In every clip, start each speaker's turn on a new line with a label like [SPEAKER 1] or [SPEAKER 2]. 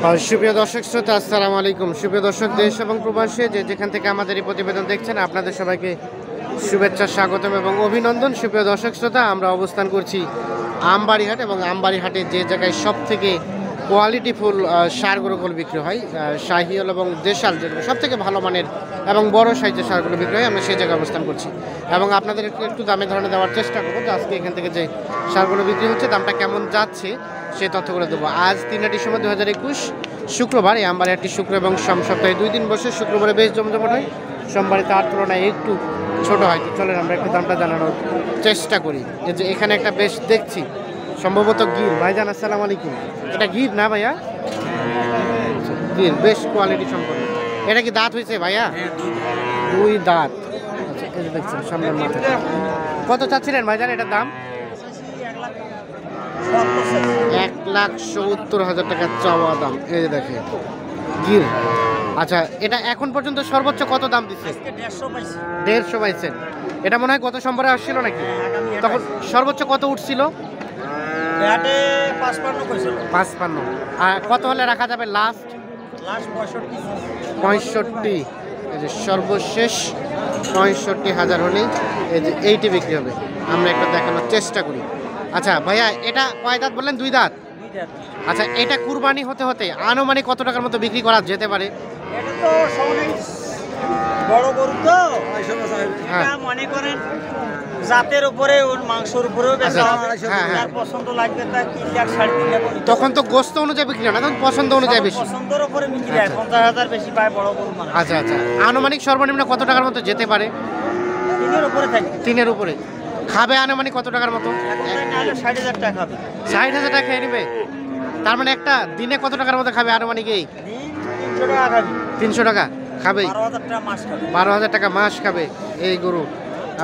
[SPEAKER 1] সুপ্রিয় দর্শক শ্রোতা, আসসালামু আলাইকুম। সুপ্রিয় দর্শক, দেশ এবং প্রবাসে যেখান থেকে আমাদের এই প্রতিবেদন দেখছেন, আপনাদের সবাইকে শুভেচ্ছা, স্বাগতম এবং অভিনন্দন। সুপ্রিয় দর্শক শ্রোতা, আমরা অবস্থান করছি আমবাড়িহাট এবং আমবাড়িহাটে যে জায়গায় সব থেকে কোয়ালিটিফুল ষাঁড় গরুগুলো বিক্রি হয়, শাহিওয়াল এবং দেশাল, যেগুলো সব থেকে ভালো মানের এবং বড় সাইজের ষাঁড়গুলো বিক্রি হয়, আমরা সেই জায়গায় অবস্থান করছি এবং আপনাদের একটু দামে ধরনের দেওয়ার চেষ্টা করবো যে আজকে এখান থেকে যে ষাঁড়গুলো বিক্রি হচ্ছে দামটা কেমন যাচ্ছে সেই তথ্যগুলো দেবো। আজ 3 ডিসেম্বর 2021 শুক্রবার। এই আমবাড়িহাটটি শুক্র এবং সোম সপ্তাহে 2 দিন বসে। শুক্রবারে বেশ জমজমট হয়, সোমবারে তার তুলনায় একটু ছোট হয়। তো চলেন আমরা একটু দামটা জানানোর চেষ্টা করি। যে এখানে একটা বেশ দেখছি সম্ভবত গির। ভাইজান আসসালামু আলাইকুম। এটা গির না ভাইয়া? গির, বেশ কোয়ালিটি সম্পন্ন। এটা কি দাঁত হয়েছে ভাইয়া? 2 দাঁত। আচ্ছা, এই যে দেখছেন সামনের মাথা। কত চাচ্ছিলেন ভাইজান এটার দাম? 1,70,000 টাকা চাওয়া দাম। এই যে দেখে গির। আচ্ছা, এটা এখন পর্যন্ত সর্বোচ্চ কত দাম দিচ্ছে? 150 পাইছেন। এটা মনে হয় গত সোমবারে আসছিল নাকি? তখন সর্বোচ্চ কত উঠছিল? 55। আর কত হলে রাখা যাবে লাস্ট? 65। এই যে সর্বশেষ 65,000 হলেই এই যে এইটি বিক্রি হবে। আমরা একটা দেখানোর চেষ্টা করি। আচ্ছা ভাইয়া, এটা কয় দাঁত বললেন? 2 দাঁত। আচ্ছা, এটা কুরবানি হতে হতে আনুমানিক কত টাকার মতো বিক্রি করা যেতে পারে?
[SPEAKER 2] এটা তো বড় গরু তো, মনে করেন জাতের উপরে, ওর মাংসের উপরেও বেশি হবে। যার পছন্দ লাগবে তার 3 লাখ 3.5 লাখ।
[SPEAKER 1] তখন তো গোস্ত অনুযায়ী বিক্রি হয় না, তখন পছন্দ অনুযায়ী বেশি।
[SPEAKER 2] পছন্দের উপরে বিক্রি হয়। 50,000 বেশি পায় বড় গরু মানে।
[SPEAKER 1] আচ্ছা আচ্ছা, আনুমানিক সর্বনিম্ন কত টাকার মতো যেতে পারে?
[SPEAKER 2] 3-এর উপরে থাকে।
[SPEAKER 1] 3-এর উপরে। খাবে আনুমানিক কত টাকার মতো?
[SPEAKER 2] 60,000 টাকা খাবে।
[SPEAKER 1] 60,000 টাকা খেয়ে নেবে? তার মানে একটা দিনে কত টাকার মতো খাবে আনুমানিক? এই
[SPEAKER 2] 300 টাকা খাবে।
[SPEAKER 1] 300 টাকা খাবে।
[SPEAKER 2] 12,000 টাকা মাস খাবে।
[SPEAKER 1] 12,000 টাকা মাস খাবে এই গরু।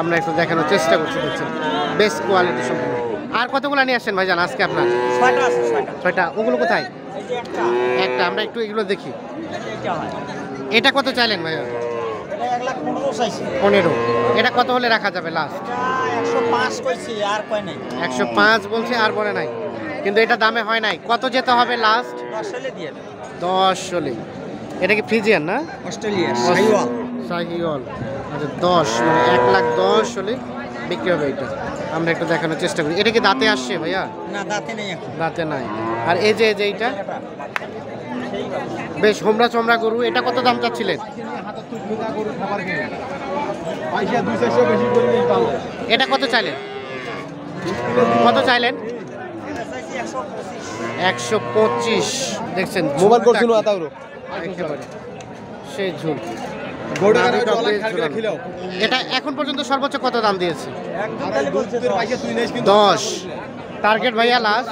[SPEAKER 1] আমরা একটু দেখানোর চেষ্টা করছি। দেখছেন বেশ কোয়ালিটি সম্পন্ন। আর কতগুলো নিয়ে আসছেন ভাইজান আজকে আপনার?
[SPEAKER 2] 6টা আছে।
[SPEAKER 1] 6টা। ওগুলো কোথায়?
[SPEAKER 2] এই যে
[SPEAKER 1] একটা। আমরা একটু এগুলো দেখি।
[SPEAKER 2] এটা হয়।
[SPEAKER 1] এটা কত চাইলেন ভাইয়া?
[SPEAKER 2] এটা 1,15,000 চাইছি।
[SPEAKER 1] 15। এটা কত হলে রাখা যাবে লাস্ট?
[SPEAKER 2] 105 কইছি, আর কয় নাই।
[SPEAKER 1] 105 বলছে, আর বলে নাই। কিন্তু এটা দামে হয় নাই। কত যেতে হবে লাস্ট?
[SPEAKER 2] 10 হলে দিয়ে দেব।
[SPEAKER 1] 10 হলে। এটা কি ফ্রিজিয়ান না?
[SPEAKER 2] অস্ট্রেলিয়া শাহিওয়াল।
[SPEAKER 1] শাহিওয়াল। আচ্ছা, 10 মানে 1,10,000 হলে বিক্রি হবে এটা। আমরা একটু দেখানোর চেষ্টা করি। এটা কি দাঁতে আসছে ভাইয়া?
[SPEAKER 2] না, দাঁতে নেই এখন।
[SPEAKER 1] দাঁতে নাই। আর এই যে এইটা বেশ হোমরা চমড়া গরু। এটা কত দাম চাচ্ছিলেন? এটা কত চাইলেন? কত চাইলেন? 125। দেখছেন
[SPEAKER 3] মোবাইল করছিল
[SPEAKER 1] একেবারে সেই ঝুল। এটা এখন পর্যন্ত সর্বোচ্চ কত দাম দিয়েছে? 10। টার্গেট ভাইয়া লাস্ট?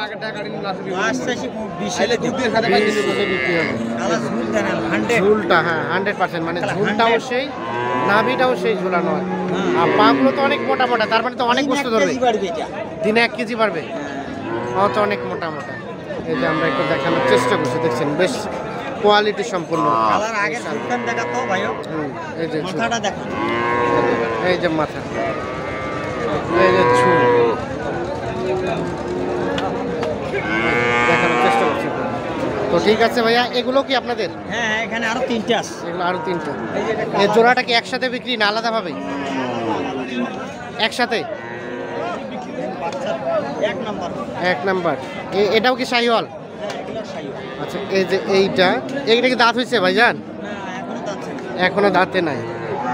[SPEAKER 1] ঝুলটা, হ্যাঁ 100%, মানে ঝুলটাও সেই, নাভিটাও সেই ঝুলানো হয়। আর পাগুলো তো অনেক মোটা মোটা, তার মানে তো অনেক বস্তু ধরবে। দিনে 1 কেজি পারবে। তো অনেক মোটা মোটা। এই যে আমরা একটু দেখানোর চেষ্টা করছি। দেখছেন বেশ কোয়ালিটি সম্পূর্ণ। এই যে এই যে মাথা, এই যে ঝুল দেখানোর চেষ্টা করছি। তো ঠিক আছে ভাইয়া, এগুলো কি আপনাদের?
[SPEAKER 2] হ্যাঁ, এখানে আরো 3টে আছে।
[SPEAKER 1] এগুলো আরো 3টা। এই জোড়াটা কি একসাথে বিক্রি না আলাদাভাবে? একসাথে। 1 নাম্বার। এটাও কি শাহিওয়াল? আচ্ছা, এই যে এইটা কি দাঁত হয়েছে ভাইজান? এখনো দাঁতে নাই।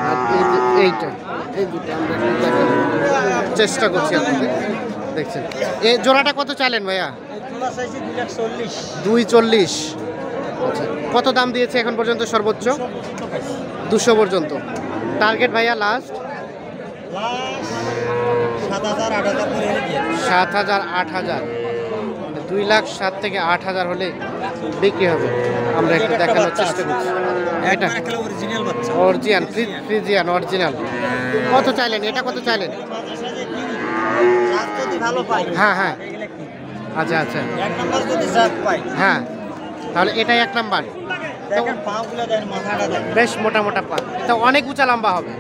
[SPEAKER 1] আর এই যে এইটা, এই দুটো আমরা দেখানোর চেষ্টা করছি আপনাদের। দেখছেন এই জোড়াটা কত চাইলেন ভাইয়া? 240। আচ্ছা, কত দাম দিয়েছে এখন পর্যন্ত সর্বোচ্চ? 200 পর্যন্ত। টার্গেট ভাইয়া লাস্ট? 7,000 8,000। 2,07,000 থেকে 8,000 হলে বিক্রি হবে। আমরা একটু দেখানোর চেষ্টা করছি। এটা অরিজিনাল ফ্রিজিয়ান অরিজিনাল। কত চাইলেন? এটা কত চাইলেন? হ্যাঁ হ্যাঁ। আচ্ছা আচ্ছা, হ্যাঁ, তাহলে এটাই 1 নাম্বার। বেশ মোটা মোটা পা, তো অনেক উঁচা লম্বা হবে।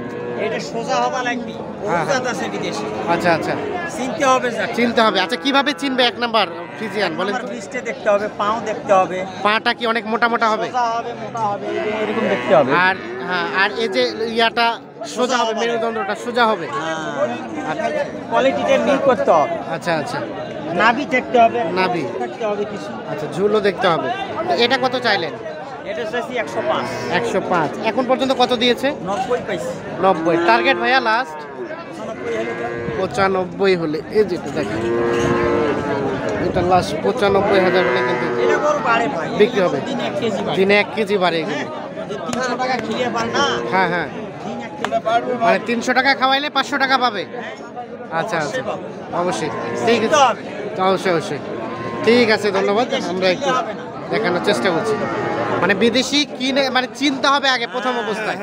[SPEAKER 2] এটা সোজা হবা লাগবে।
[SPEAKER 1] হ্যাঁ,
[SPEAKER 2] জাত আছে বিদেশি,
[SPEAKER 1] আচ্ছা আচ্ছা,
[SPEAKER 2] চিনতে হবে জাতটা।
[SPEAKER 1] চিনতে হবে। আচ্ছা কিভাবে চিনবে এক নাম্বার ফ্রিজিয়ান বলেন তো?
[SPEAKER 2] আমার বৃষ্টি দেখতে হবে, পাও দেখতে হবে,
[SPEAKER 1] পাটা কি অনেক মোটা মোটা হবে?
[SPEAKER 2] সোজা হবে, মোটা হবে, এরকম দেখতে হবে।
[SPEAKER 1] আর হ্যাঁ, আর এই যে ইয়াটা সোজা হবে, মেরুদণ্ডটা সোজা হবে।
[SPEAKER 2] কোয়ালিটিটা মিল করতে হবে,
[SPEAKER 1] আচ্ছা আচ্ছা,
[SPEAKER 2] নাভি দেখতে হবে,
[SPEAKER 1] নাভি
[SPEAKER 2] দেখতে হবে কিছু।
[SPEAKER 1] আচ্ছা, ঝুলও দেখতে হবে। তো এটা কত চাইলেন?
[SPEAKER 2] এটা চাইছি 105,
[SPEAKER 1] 105। এখন পর্যন্ত কত দিয়েছে?
[SPEAKER 2] 90 পাইছি।
[SPEAKER 1] 90। টার্গেট ভাইয়া লাস্ট
[SPEAKER 2] 95 হলে তো
[SPEAKER 1] 95 হলে, এই যেটা দেখেন, এটা লাস্ট 95,000 হলে কিন্তু
[SPEAKER 2] এটা গরু বাড়ে ভাই,
[SPEAKER 1] বিক্রি হবে।
[SPEAKER 2] দিন 1 কেজি বাড়ে।
[SPEAKER 1] দিনে 1 কেজি বাড়ে এগুলো।
[SPEAKER 2] যে 300 টাকা খিলিয়ে পান না,
[SPEAKER 1] হ্যাঁ হ্যাঁ,
[SPEAKER 2] দিন 1 কেজি বাড়বে।
[SPEAKER 1] মানে 300 টাকা খাওয়াইলে 500 টাকা পাবে। আচ্ছা আচ্ছা, অবশ্যই, ঠিক আছে, অবশ্যই অবশ্যই, ঠিক আছে, ধন্যবাদ। আমরা একটু দেখানোর চেষ্টা করছি, মানে বিদেশি কিনে মানে চিনতে হবে আগে প্রথম অবস্থায়।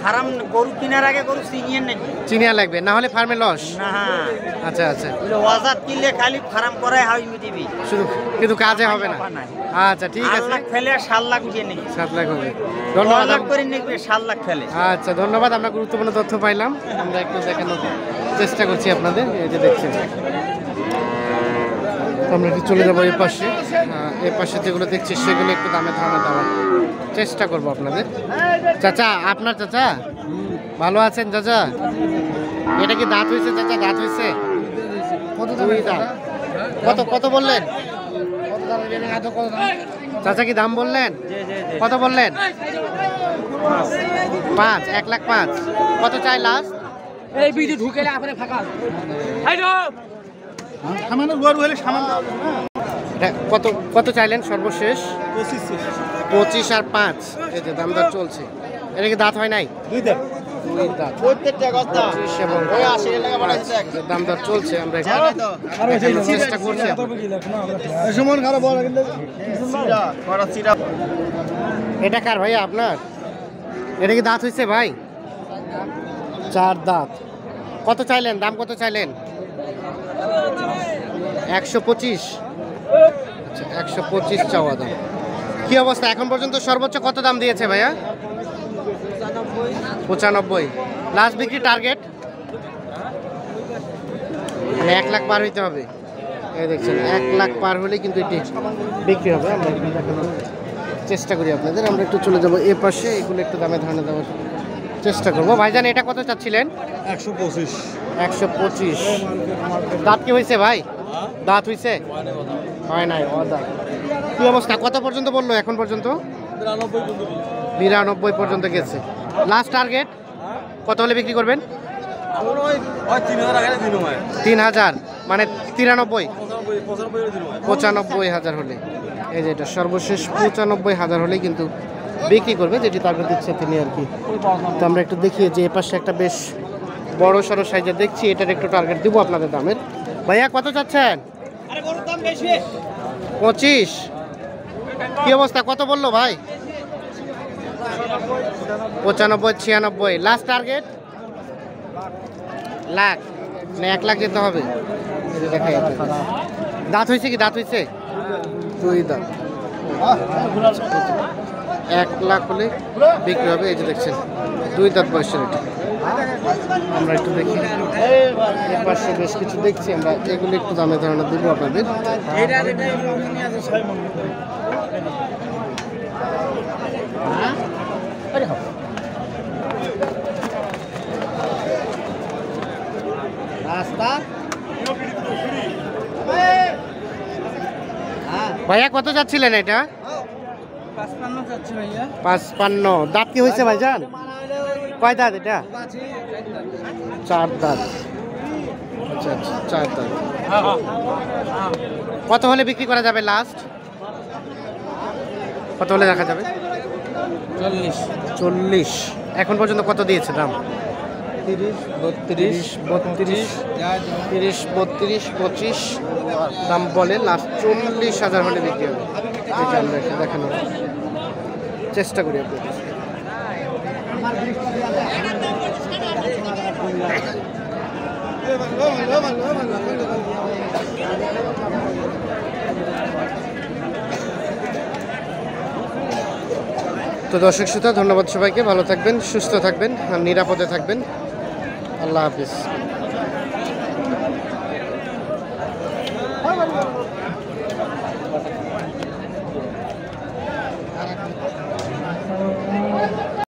[SPEAKER 2] হারাম গরু কেনার আগে গরু চিনিয়ে নাকি
[SPEAKER 1] চিনিয়া লাগবে, না হলে ফার্মে লস।
[SPEAKER 2] না।
[SPEAKER 1] আচ্ছা আচ্ছা,
[SPEAKER 2] ওয়াজাত কিনলে খালি ফার্ম করাই হয় দিবি,
[SPEAKER 1] শুধু কিন্তু কাজে হবে না। আচ্ছা ঠিক আছে,
[SPEAKER 2] 8 লাখ ফেলে 7 লাখ উঠিয়ে নিবি,
[SPEAKER 1] 7 লাখ হবে। ধন্যবাদ।
[SPEAKER 2] লাখ করে নিবি 7 লাখ ফেলে।
[SPEAKER 1] আচ্ছা ধন্যবাদ, আমরা গুরুত্বপূর্ণ তথ্য পাইলাম। আমরা একটু দেখানোর চেষ্টা করছি আপনাদের। এই যে দেখছেন, তো আমরা একটু চলে যাবো এই পাশে। এই পাশে যেগুলো দেখছি সেগুলো একটু দামে ধারণা দেওয়ার চেষ্টা করবো আপনাদের। চাচা, আপনার চাচা ভালো আছেন চাচা? এটা কি দাঁত হয়েছে চাচা? দাঁত হয়েছে? দুই দাঁত। কত কত বললেন চাচা? কি দাম বললেন? কত বললেন? 5, 1,05,000। কত চাই লাস্ট?
[SPEAKER 3] এই ভিডিও ঢুকেলে আপনি ফাঁকা হ্যালো
[SPEAKER 2] সামান্য গরু হলে সামান্য
[SPEAKER 1] এটা কত কত চাইলেন সর্বশেষ? 25 আর 5, এই যে দাম দর চলছে। এটা কি দাঁত হয় নাই?
[SPEAKER 2] দুই দেন
[SPEAKER 1] দুই দাঁত।
[SPEAKER 2] প্রত্যেকটা কথা
[SPEAKER 1] 25 এবং
[SPEAKER 2] ওই 80 টাকা বাড়াইছে দেখ
[SPEAKER 1] যে দাম দর চলছে, আমরা একটু
[SPEAKER 2] আরে
[SPEAKER 1] দেখানোর চেষ্টা করছি।
[SPEAKER 2] সুমন খারাপ বড় কিন্তু সিরা বড় সিরা।
[SPEAKER 1] এটা কার ভাইয়া আপনার? এটা কি দাঁত হয়েছে ভাই? 4 দাঁত। কত চাইলেন? দাম কত চাইলেন? 125। আচ্ছা, 125 চাওয়া দাম। কি অবস্থা এখন পর্যন্ত সর্বোচ্চ কত দাম দিয়েছে ভাইয়া? 95। লাস্ট বিক্রি টার্গেট মানে 1 লাখ পার হইতে হবে। এই দেখছেন, 1 লাখ পার হলে কিন্তু এটি বিক্রি হবে। আমরা একটু দেখানোর চেষ্টা করি আপনাদের। আমরা একটু চলে যাবো এ পাশে, এগুলো একটু দামে ধারণা দেওয়ার চেষ্টা করবো। ভাইজান এটা কত চাচ্ছিলেন?
[SPEAKER 2] 125
[SPEAKER 1] 125। দাঁত কি হয়েছে ভাই? দাঁত হয়েছে? হয় নাই, দাঁত। কি অবস্থা? কত পর্যন্ত বললো এখন পর্যন্ত? 92 পর্যন্ত গেছে। লাস্ট টার্গেট কত হলে বিক্রি করবেন? 3000 মানে 93, 95,000 হলে। এই যে এটা সর্বশেষ 95,000 হলেই কিন্তু বিক্রি করবে, যেটি টার্গেট দিচ্ছে তিনি আর কি। তো আমরা একটু দেখি যে এ পাশে একটা বেশ বড় সড়ো সাইজের দেখছি, এটার একটু টার্গেট দিব আপনাদের দামের। ভাইয়া কত চাচ্ছেন?
[SPEAKER 2] আরে গরুর দাম বেশি
[SPEAKER 1] 25। কি অবস্থা? কত বললো ভাই? 95, 96। লাস্ট টার্গেট লাখ, মানে 1 লাখ যেতে হবে। এই যে দেখাই আপনাদের। দাঁত হয়েছে কি? দাঁত হয়েছে? 2 দাঁত। 1 লাখ হলে বিক্রি হবে। এই যে দেখছেন 2 দাঁত বয়সের এটা। আমরা একটু দেখি এর পাশে বেশ কিছু দেখছি, আমরা এগুলো একটু দামে ধারণা দিব আপনাদের। ভাইয়া কত যাচ্ছিলেন এটা?
[SPEAKER 2] 55 যাচ্ছে ভাইয়া।
[SPEAKER 1] 55। দাঁত কি হয়েছে ভাইজান? কয় দাঁত এটা? 4 দাঁত। আচ্ছা আচ্ছা, 4 দাঁত। কত হলে বিক্রি করা যাবে লাস্ট? কত হলে রাখা যাবে? 40। এখন পর্যন্ত কত দিয়েছে দাম? 30, 32, 25 দাম বলে। লাস্ট 40,000 হলে বিক্রি হবে। এই যে আমরা একটু দেখানোর চেষ্টা করি আপনাদের। তো দর্শক শ্রোতা, ধন্যবাদ সবাইকে। ভালো থাকবেন, সুস্থ থাকবেন আর নিরাপদে থাকবেন। আল্লাহ হাফিজ।